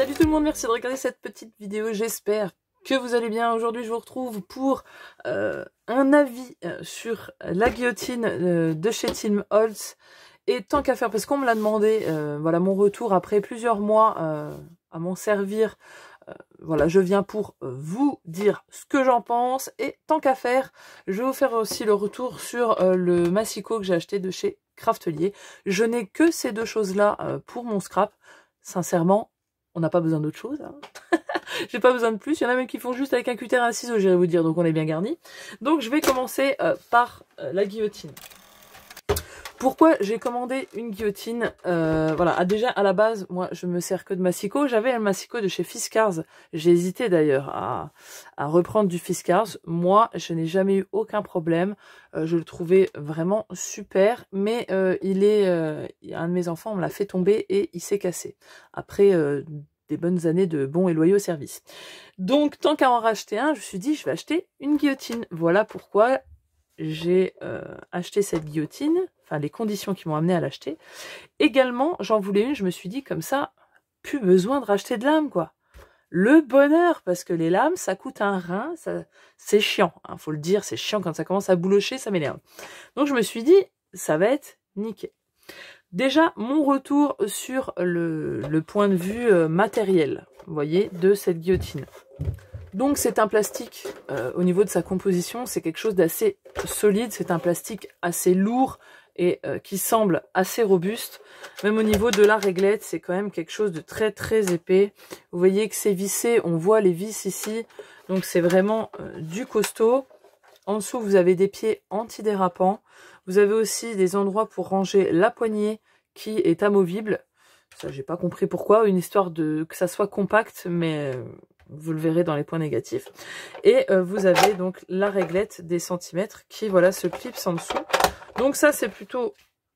Salut tout le monde, merci de regarder cette petite vidéo, j'espère que vous allez bien. Aujourd'hui je vous retrouve pour un avis sur la guillotine de chez Tim Holtz. Et tant qu'à faire, parce qu'on me l'a demandé, voilà mon retour après plusieurs mois à m'en servir. Voilà, je viens pour vous dire ce que j'en pense. Et tant qu'à faire, je vais vous faire aussi le retour sur le massicot que j'ai acheté de chez Craftelier. Je n'ai que ces deux choses-là pour mon scrap. Sincèrement, on n'a pas besoin d'autre chose. Hein. J'ai pas besoin de plus. Il y en a même qui font juste avec un cutter et un ciseau, j'irai vous dire. Donc on est bien garni. Donc je vais commencer par la guillotine. Pourquoi j'ai commandé une guillotine voilà, déjà à la base, moi je me sers que de massicot. J'avais un massicot de chez Fiskars. J'ai hésité d'ailleurs à reprendre du Fiskars. Moi, je n'ai jamais eu aucun problème. Je le trouvais vraiment super. Mais un de mes enfants me l'a fait tomber et il s'est cassé. Après des bonnes années de bons et loyaux services. Donc tant qu'à en racheter un, je me suis dit je vais acheter une guillotine. Voilà pourquoi j'ai acheté cette guillotine, enfin les conditions qui m'ont amené à l'acheter. Également, j'en voulais une, je me suis dit comme ça, plus besoin de racheter de lames quoi. Le bonheur, parce que les lames, ça coûte un rein, c'est chiant, hein, faut le dire, c'est chiant quand ça commence à boulocher, ça m'énerve. Donc je me suis dit, ça va être nickel. Déjà, mon retour sur le point de vue matériel, vous voyez, de cette guillotine. Donc c'est un plastique, au niveau de sa composition, c'est quelque chose d'assez solide, c'est un plastique assez lourd et qui semble assez robuste. Même au niveau de la réglette, c'est quand même quelque chose de très très épais. Vous voyez que c'est vissé, on voit les vis ici, donc c'est vraiment du costaud. En dessous, vous avez des pieds antidérapants. Vous avez aussi des endroits pour ranger la poignée qui est amovible. Ça, j'ai pas compris pourquoi, une histoire de que ça soit compact, mais vous le verrez dans les points négatifs. Et vous avez donc la réglette des centimètres qui, voilà, se clipse en dessous. Donc ça, c'est plutôt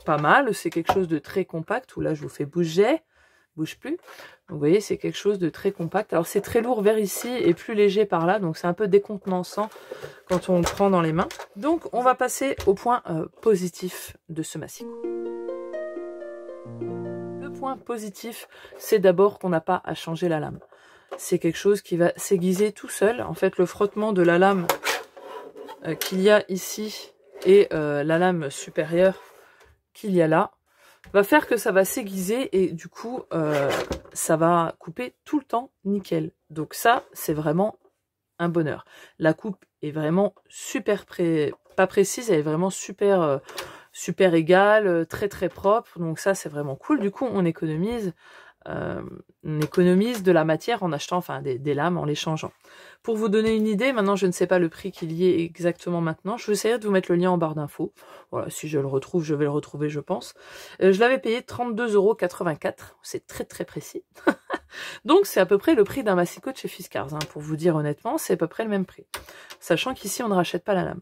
pas mal. C'est quelque chose de très compact. Où là, je vous fais bouger, bouge plus. Donc, vous voyez, c'est quelque chose de très compact. Alors, c'est très lourd vers ici et plus léger par là. Donc, c'est un peu décontenançant quand on le prend dans les mains. Donc, on va passer au point positif de ce massicot. Le point positif, c'est d'abord qu'on n'a pas à changer la lame. C'est quelque chose qui va s'aiguiser tout seul. En fait, le frottement de la lame qu'il y a ici et la lame supérieure qu'il y a là va faire que ça va s'aiguiser et du coup, ça va couper tout le temps nickel. Donc ça, c'est vraiment un bonheur. La coupe est vraiment super pas précise, elle est vraiment super super égale, très très propre. Donc ça, c'est vraiment cool. Du coup, on économise de la matière en achetant enfin des lames, en les changeant. Pour vous donner une idée, maintenant je ne sais pas le prix qu'il y est exactement maintenant, je vais essayer de vous mettre le lien en barre d'infos. Voilà, si je le retrouve, je vais le retrouver je pense. Je l'avais payé 32,84 €, c'est très très précis. Donc c'est à peu près le prix d'un massicot de chez Fiskars, hein, pour vous dire honnêtement, c'est à peu près le même prix. Sachant qu'ici on ne rachète pas la lame.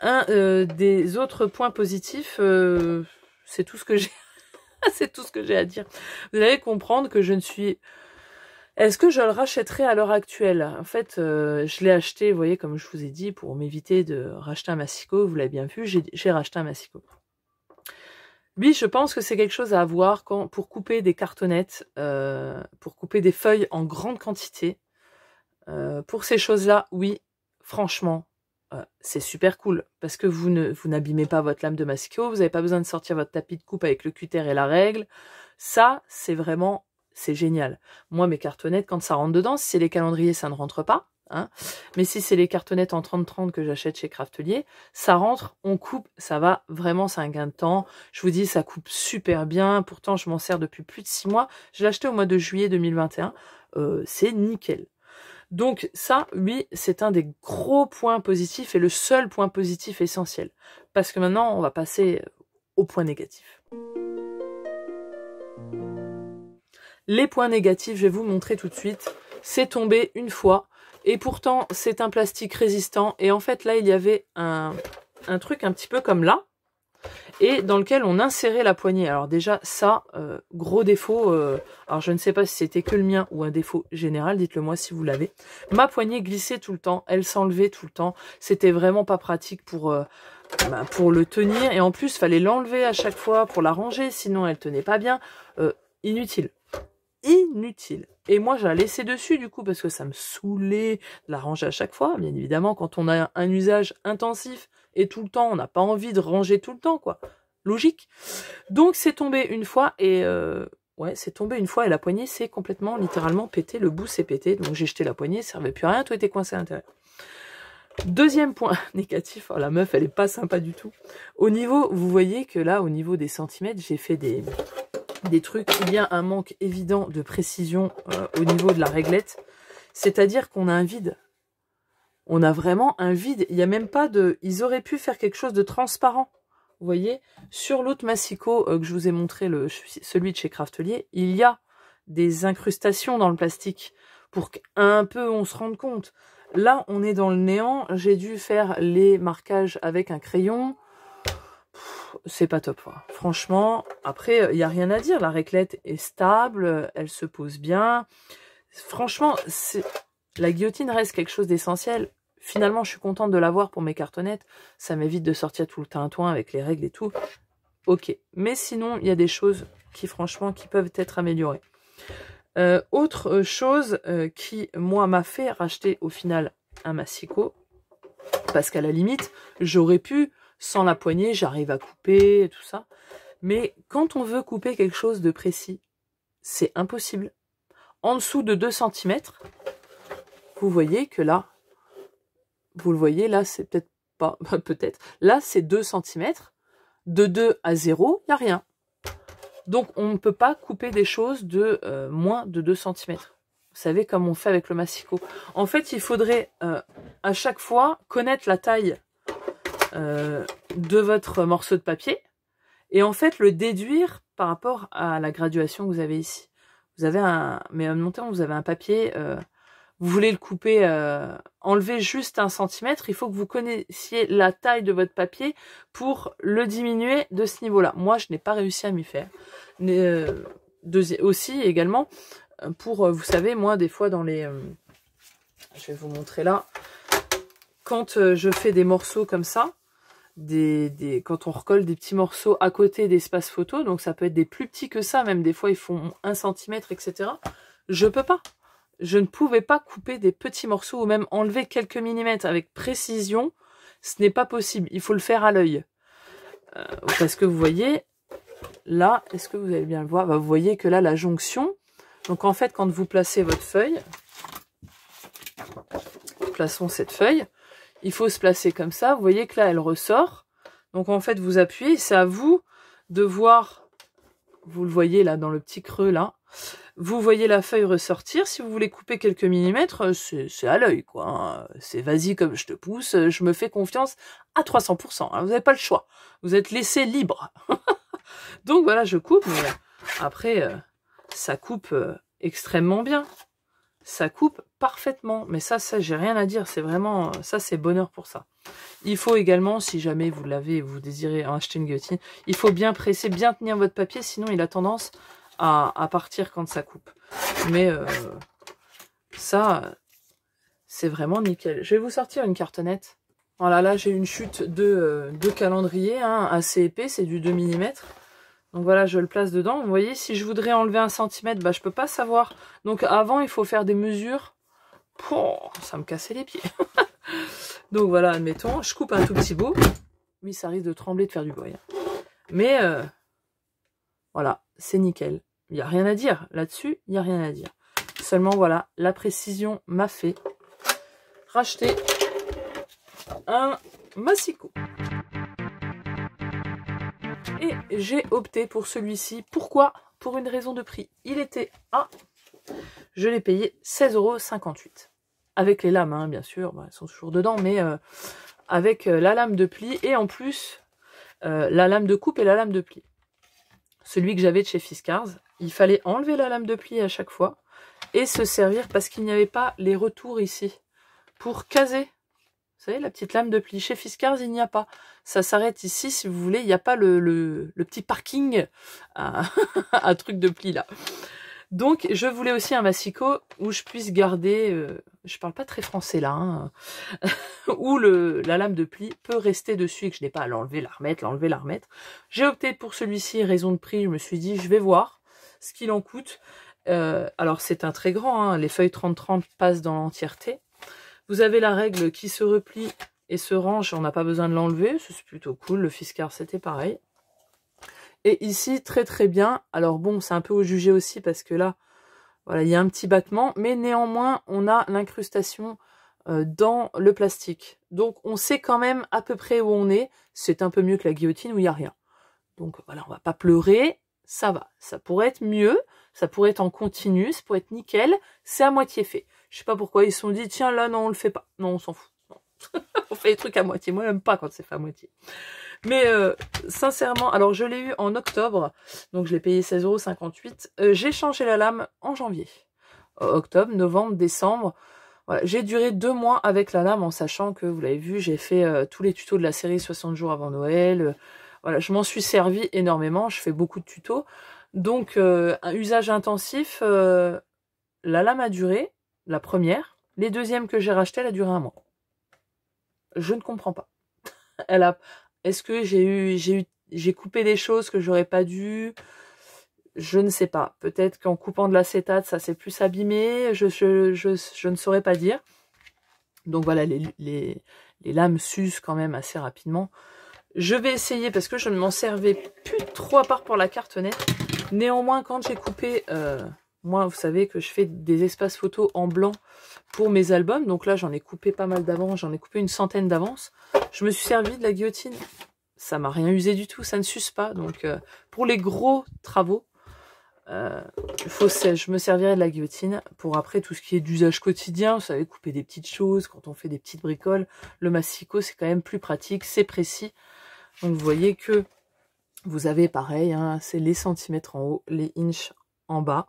Un des autres points positifs, c'est tout ce que j'ai. C'est tout ce que j'ai à dire. Vous allez comprendre que je ne suis... Est-ce que je le rachèterai à l'heure actuelle? En fait, je l'ai acheté, vous voyez, comme je vous ai dit, pour m'éviter de racheter un massicot. Vous l'avez bien vu, j'ai racheté un massicot. Lui, je pense que c'est quelque chose à avoir pour couper des cartonnettes, pour couper des feuilles en grande quantité. Pour ces choses-là, oui, franchement, c'est super cool parce que vous n'abîmez pas votre lame de massicot, vous n'avez pas besoin de sortir votre tapis de coupe avec le cutter et la règle. Ça, c'est vraiment, c'est génial. Moi, mes cartonnettes, quand ça rentre dedans, si c'est les calendriers, ça ne rentre pas. Hein. Mais si c'est les cartonnettes en 30-30 que j'achète chez Craftelier, ça rentre, on coupe, ça va, vraiment, c'est un gain de temps. Je vous dis, ça coupe super bien. Pourtant, je m'en sers depuis plus de 6 mois. Je l'ai acheté au mois de juillet 2021. C'est nickel. Donc ça, oui, c'est un des gros points positifs et le seul point positif essentiel. Parce que maintenant, on va passer au point négatif. Les points négatifs, je vais vous montrer tout de suite. C'est tombé une fois et pourtant, c'est un plastique résistant. Et en fait, là, il y avait un truc un petit peu comme là. Et dans lequel on insérait la poignée. Alors déjà, ça, gros défaut, alors je ne sais pas si c'était que le mien ou un défaut général, dites-le moi si vous l'avez. Ma poignée glissait tout le temps, elle s'enlevait tout le temps, c'était vraiment pas pratique pour le tenir, et en plus, fallait l'enlever à chaque fois pour la ranger, sinon elle tenait pas bien, inutile. inutile. Et moi, je la laissais dessus, du coup, parce que ça me saoulait de la ranger à chaque fois. Bien évidemment, quand on a un usage intensif et tout le temps, on n'a pas envie de ranger tout le temps, quoi. Logique. Donc, c'est tombé une fois et... ouais, c'est tombé une fois et la poignée s'est complètement, littéralement pété. Le bout s'est pété. Donc, j'ai jeté la poignée, ça servait plus à rien, tout était coincé à l'intérieur. Deuxième point négatif, oh, la meuf, elle est pas sympa du tout. Au niveau, vous voyez que là, au niveau des centimètres, j'ai fait des trucs, il y a un manque évident de précision au niveau de la réglette. C'est-à-dire qu'on a un vide. On a vraiment un vide. Il n'y a même pas de... Ils auraient pu faire quelque chose de transparent. Vous voyez, sur l'autre massicot que je vous ai montré, celui de chez Craftelier, il y a des incrustations dans le plastique pour qu'un peu on se rende compte. Là, on est dans le néant. J'ai dû faire les marquages avec un crayon. C'est pas top. Quoi. Franchement, après, il n'y a rien à dire. La réglette est stable, elle se pose bien. Franchement, la guillotine reste quelque chose d'essentiel. Finalement, je suis contente de l'avoir pour mes cartonnettes. Ça m'évite de sortir tout le tintouin avec les règles et tout. Ok. Mais sinon, il y a des choses qui, franchement, qui peuvent être améliorées. Autre chose qui, moi, m'a fait racheter au final un massicot. Parce qu'à la limite, j'aurais pu, sans la poignée, j'arrive à couper et tout ça. Mais quand on veut couper quelque chose de précis, c'est impossible. En dessous de 2 cm, vous voyez que là, vous le voyez, là, c'est peut-être pas, peut-être. Là, c'est 2 cm. De 2 à 0, il n'y a rien. Donc, on ne peut pas couper des choses de moins de 2 cm. Vous savez, comme on fait avec le massicot. En fait, il faudrait à chaque fois connaître la taille de votre morceau de papier et en fait, le déduire par rapport à la graduation que vous avez ici. Vous avez mais en même temps, vous avez un papier... vous voulez le couper, enlever juste 1 cm, il faut que vous connaissiez la taille de votre papier pour le diminuer de ce niveau-là. Moi, je n'ai pas réussi à m'y faire. Aussi, également, pour, vous savez, moi, des fois, dans les... je vais vous montrer là. Quand je fais des morceaux comme ça, quand on recolle des petits morceaux à côté d'espace photo, donc ça peut être des plus petits que ça, même des fois, ils font 1 cm, etc. Je peux pas. Je ne pouvais pas couper des petits morceaux ou même enlever quelques millimètres avec précision. Ce n'est pas possible. Il faut le faire à l'œil. Parce que vous voyez, là, est-ce que vous allez bien le voir? Vous voyez que là, la jonction. Donc en fait, quand vous placez votre feuille, plaçons cette feuille, il faut se placer comme ça. Vous voyez que là, elle ressort. Donc en fait, vous appuyez. C'est à vous de voir, vous le voyez là dans le petit creux là, vous voyez la feuille ressortir. Si vous voulez couper quelques millimètres, c'est à l'œil, quoi. C'est vas-y comme je te pousse, je me fais confiance à 300%. Vous n'avez pas le choix. Vous êtes laissé libre. Donc voilà, je coupe, mais après, ça coupe extrêmement bien. Ça coupe parfaitement. Mais ça j'ai rien à dire. C'est vraiment, ça c'est bonheur pour ça. Il faut également, si jamais vous l'avez, vous désirez acheter une guillotine, il faut bien presser, bien tenir votre papier, sinon il a tendance à partir quand ça coupe. Mais ça, c'est vraiment nickel. Je vais vous sortir une cartonnette. Voilà, là j'ai une chute de calendrier, hein, assez épais, c'est du 2 mm. Donc voilà, je le place dedans. Vous voyez, si je voudrais enlever 1 cm, bah, je peux pas savoir. Donc avant, il faut faire des mesures. Pouh, ça me cassait les pieds. Donc voilà, admettons, je coupe un tout petit bout. Oui, ça risque de trembler, de faire du bruit. Mais voilà, c'est nickel. Il n'y a rien à dire. Là-dessus, il n'y a rien à dire. Seulement, voilà, la précision m'a fait racheter un massicot. Et j'ai opté pour celui-ci. Pourquoi? Pour une raison de prix. Il était à... Je l'ai payé 16,58 €. Avec les lames, hein, bien sûr. Bah, elles sont toujours dedans, mais avec la lame de pli et en plus, la lame de coupe et la lame de pli. Celui que j'avais de chez Fiskars, il fallait enlever la lame de pli à chaque fois et se servir parce qu'il n'y avait pas les retours ici pour caser. Vous savez, la petite lame de pli. Chez Fiskars, il n'y a pas. Ça s'arrête ici, si vous voulez. Il n'y a pas le petit parking à truc de pli là. Donc, je voulais aussi un massicot où je puisse garder... je parle pas très français là. Hein, où la lame de pli peut rester dessus et que je n'ai pas à l'enlever, la remettre, l'enlever, la remettre. J'ai opté pour celui-ci, raison de prix. Je me suis dit, je vais voir ce qu'il en coûte. Alors c'est un très grand, hein, les feuilles 30-30 passent dans l'entièreté. Vous avez la règle qui se replie et se range, on n'a pas besoin de l'enlever, c'est plutôt cool. Le Fiskars c'était pareil. Et ici, très très bien. Alors bon, c'est un peu au jugé aussi parce que là, voilà, il y a un petit battement, mais néanmoins, on a l'incrustation dans le plastique. Donc on sait quand même à peu près où on est. C'est un peu mieux que la guillotine où il n'y a rien. Donc voilà, on va pas pleurer, ça va. Ça pourrait être mieux, ça pourrait être en continu, ça pourrait être nickel, c'est à moitié fait. Je sais pas pourquoi ils se sont dit, tiens là, non, on le fait pas. Non, on s'en fout. Non. On fait les trucs à moitié. Moi, j'aime pas quand c'est fait à moitié. Mais sincèrement, alors je l'ai eu en octobre, donc je l'ai payé 16,58 €. J'ai changé la lame en janvier. Octobre, novembre, décembre. Voilà, j'ai duré 2 mois avec la lame en sachant que, vous l'avez vu, j'ai fait tous les tutos de la série 60 jours avant Noël. Voilà, je m'en suis servi énormément, je fais beaucoup de tutos. Donc, un usage intensif, la lame a duré, la première. Les deuxièmes que j'ai rachetées, elle a duré 1 mois. Je ne comprends pas. Est-ce que j'ai coupé des choses que j'aurais pas dû? Je ne sais pas. Peut-être qu'en coupant de l'acétate, ça s'est plus abîmé. Je ne saurais pas dire. Donc voilà, les lames s'usent quand même assez rapidement. Je vais essayer, parce que je ne m'en servais plus trop à part pour la carte nette. Néanmoins, quand j'ai coupé... moi, vous savez que je fais des espaces photos en blanc pour mes albums. Donc là, j'en ai coupé pas mal d'avance. J'en ai coupé une centaine d'avance. Je me suis servi de la guillotine. Ça m'a rien usé du tout. Ça ne s'use pas. Donc, pour les gros travaux, je me servirai de la guillotine. Pour après, tout ce qui est d'usage quotidien, vous savez, couper des petites choses, quand on fait des petites bricoles. Le massicot, c'est quand même plus pratique. C'est précis. Donc, vous voyez que vous avez pareil. Hein, c'est les centimètres en haut, les inches en bas.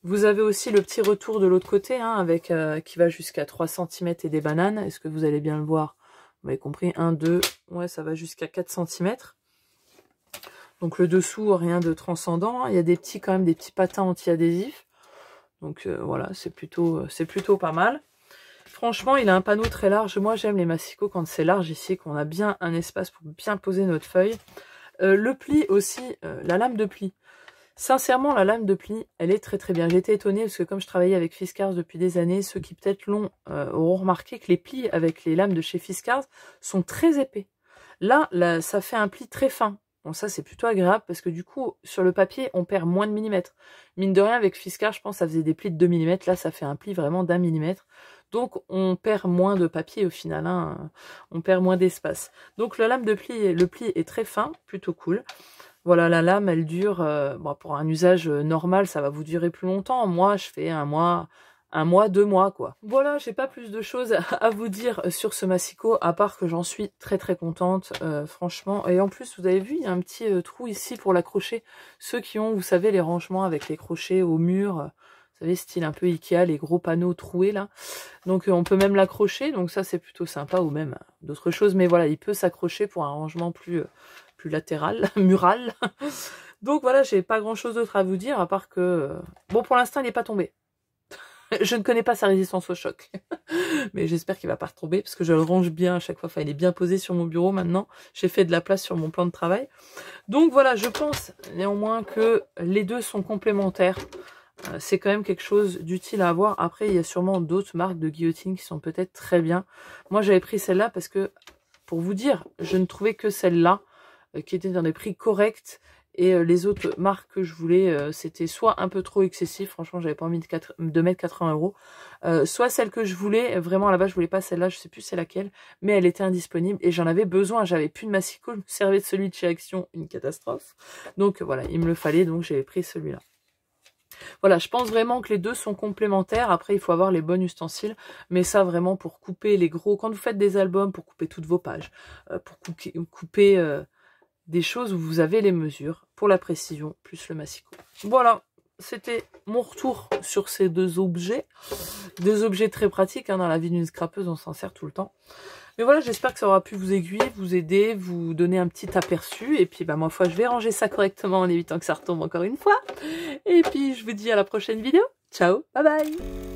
Vous avez aussi le petit retour de l'autre côté, hein, avec qui va jusqu'à 3 cm et des bananes. Est-ce que vous allez bien le voir? Vous avez compris, 1, 2, ouais, ça va jusqu'à 4 cm. Donc le dessous, rien de transcendant. Il y a des petits, quand même, des petits patins anti-adhésifs. Donc voilà, c'est plutôt pas mal. Franchement, il a un panneau très large. Moi, j'aime les massicots quand c'est large ici, qu'on a bien un espace pour bien poser notre feuille. Le pli aussi, la lame de pli. Sincèrement, la lame de pli, elle est très très bien. J'ai été étonnée parce que comme je travaillais avec Fiskars depuis des années, ceux qui peut-être l'ont auront remarqué que les plis avec les lames de chez Fiskars sont très épais. Là, ça fait un pli très fin. Bon, ça c'est plutôt agréable parce que du coup, sur le papier, on perd moins de millimètres. Mine de rien, avec Fiskars, je pense que ça faisait des plis de 2 mm. Là, ça fait un pli vraiment d'1 mm. Donc, on perd moins de papier au final. Hein. On perd moins d'espace. Donc, la lame de pli, le pli est très fin, plutôt cool. Voilà, la lame, elle dure, bon, pour un usage normal, ça va vous durer plus longtemps. Moi, je fais 1 mois, 2 mois, quoi. Voilà, j'ai pas plus de choses à vous dire sur ce massicot, à part que j'en suis très très contente, franchement. Et en plus, vous avez vu, il y a un petit trou ici pour l'accrocher. Ceux qui ont, vous savez, les rangements avec les crochets au mur, vous savez, style un peu Ikea, les gros panneaux troués, là. Donc, on peut même l'accrocher, donc ça, c'est plutôt sympa, ou même d'autres choses. Mais voilà, il peut s'accrocher pour un rangement plus latéral, mural. Donc voilà, j'ai pas grand chose d'autre à vous dire, à part que... Bon, pour l'instant, il n'est pas tombé. Je ne connais pas sa résistance au choc. Mais j'espère qu'il va pas retomber, parce que je le range bien à chaque fois. Enfin, il est bien posé sur mon bureau maintenant. J'ai fait de la place sur mon plan de travail. Donc voilà, je pense néanmoins que les deux sont complémentaires. C'est quand même quelque chose d'utile à avoir. Après, il y a sûrement d'autres marques de guillotine qui sont peut-être très bien. Moi, j'avais pris celle-là parce que, pour vous dire, je ne trouvais que celle-là qui était dans des prix corrects, et les autres marques que je voulais, c'était soit un peu trop excessif, franchement j'avais pas envie de mettre 80 €, soit celle que je voulais, vraiment là-bas je voulais pas celle-là, je sais plus c'est laquelle, mais elle était indisponible et j'en avais besoin, j'avais plus de massicot, je me servais de celui de chez Action, une catastrophe. Donc voilà, il me le fallait, donc j'avais pris celui-là. Voilà, je pense vraiment que les deux sont complémentaires. Après, il faut avoir les bons ustensiles. Mais ça, vraiment, pour couper les gros... Quand vous faites des albums, pour couper toutes vos pages, pour couper des choses où vous avez les mesures, pour la précision, plus le massicot. Voilà, c'était mon retour sur ces deux objets. Deux objets très pratiques, hein, dans la vie d'une scrapeuse, on s'en sert tout le temps. Mais voilà, j'espère que ça aura pu vous aiguiller, vous aider, vous donner un petit aperçu. Et puis, bah, ma foi, je vais ranger ça correctement en évitant que ça retombe encore une fois. Et puis, je vous dis à la prochaine vidéo. Ciao, bye bye!